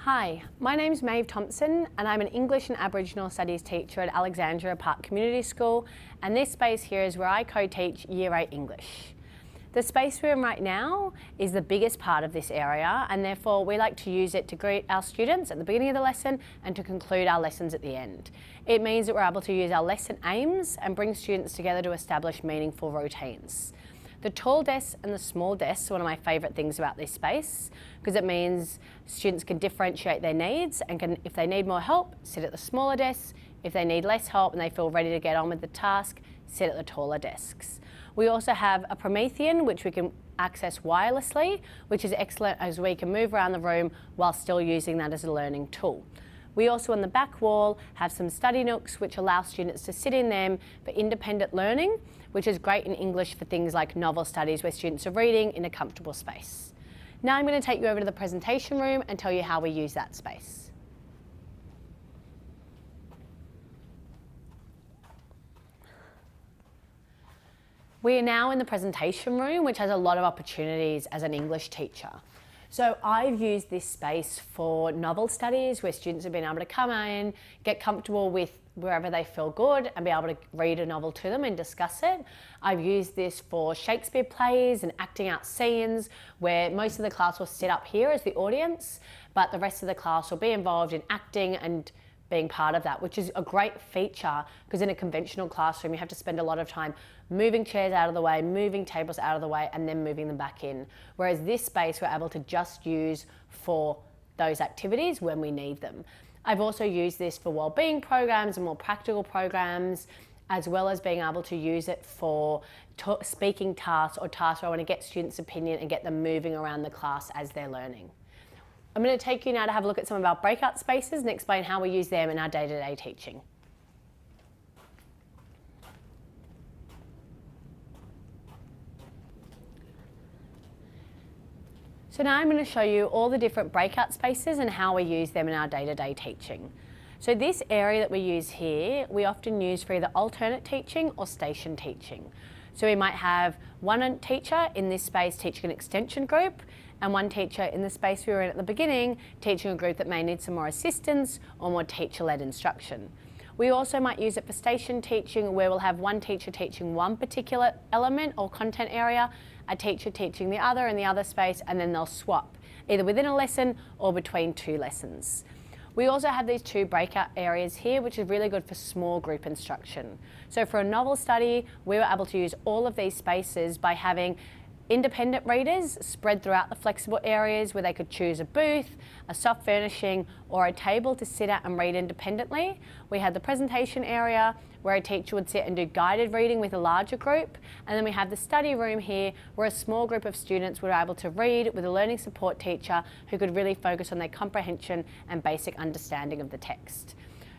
Hi, my name's Maeve Thomson and I'm an English and Aboriginal Studies teacher at Alexandria Park Community School, and this space here is where I co-teach Year 8 English. The space we're in right now is the biggest part of this area, and therefore we like to use it to greet our students at the beginning of the lesson and to conclude our lessons at the end. It means that we're able to use our lesson aims and bring students together to establish meaningful routines. The tall desks and the small desks are one of my favourite things about this space, because it means students can differentiate their needs and can, if they need more help, sit at the smaller desks. If they need less help and they feel ready to get on with the task, sit at the taller desks. We also have a Promethean, which we can access wirelessly, which is excellent as we can move around the room while still using that as a learning tool. We also on the back wall have some study nooks which allow students to sit in them for independent learning, which is great in English for things like novel studies where students are reading in a comfortable space. Now I'm going to take you over to the presentation room and tell you how we use that space. We are now in the presentation room, which has a lot of opportunities as an English teacher. So I've used this space for novel studies where students have been able to come in, get comfortable with wherever they feel good and be able to read a novel to them and discuss it. I've used this for Shakespeare plays and acting out scenes where most of the class will sit up here as the audience, but the rest of the class will be involved in acting and being part of that, which is a great feature because in a conventional classroom you have to spend a lot of time moving chairs out of the way, moving tables out of the way and then moving them back in. Whereas this space we're able to just use for those activities when we need them. I've also used this for wellbeing programs and more practical programs, as well as being able to use it for speaking tasks or tasks where I want to get students' opinion and get them moving around the class as they're learning. I'm going to take you now to have a look at some of our breakout spaces and explain how we use them in our day-to-day teaching. So now I'm going to show you all the different breakout spaces and how we use them in our day-to-day teaching. So this area that we use here, we often use for either alternate teaching or station teaching. So we might have one teacher in this space teaching an extension group and one teacher in the space we were in at the beginning teaching a group that may need some more assistance or more teacher-led instruction. We also might use it for station teaching where we'll have one teacher teaching one particular element or content area, a teacher teaching the other in the other space, and then they'll swap either within a lesson or between two lessons. We also have these two breakout areas here, which is really good for small group instruction. So for a novel study, we were able to use all of these spaces by having independent readers spread throughout the flexible areas where they could choose a booth, a soft furnishing or a table to sit at and read independently. We had the presentation area where a teacher would sit and do guided reading with a larger group, and then we have the study room here where a small group of students were able to read with a learning support teacher who could really focus on their comprehension and basic understanding of the text.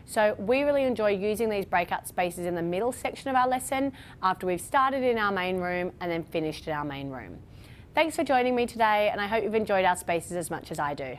So we really enjoy using these breakout spaces in the middle section of our lesson after we've started in our main room and then finished in our main room. Thanks for joining me today, and I hope you've enjoyed our spaces as much as I do.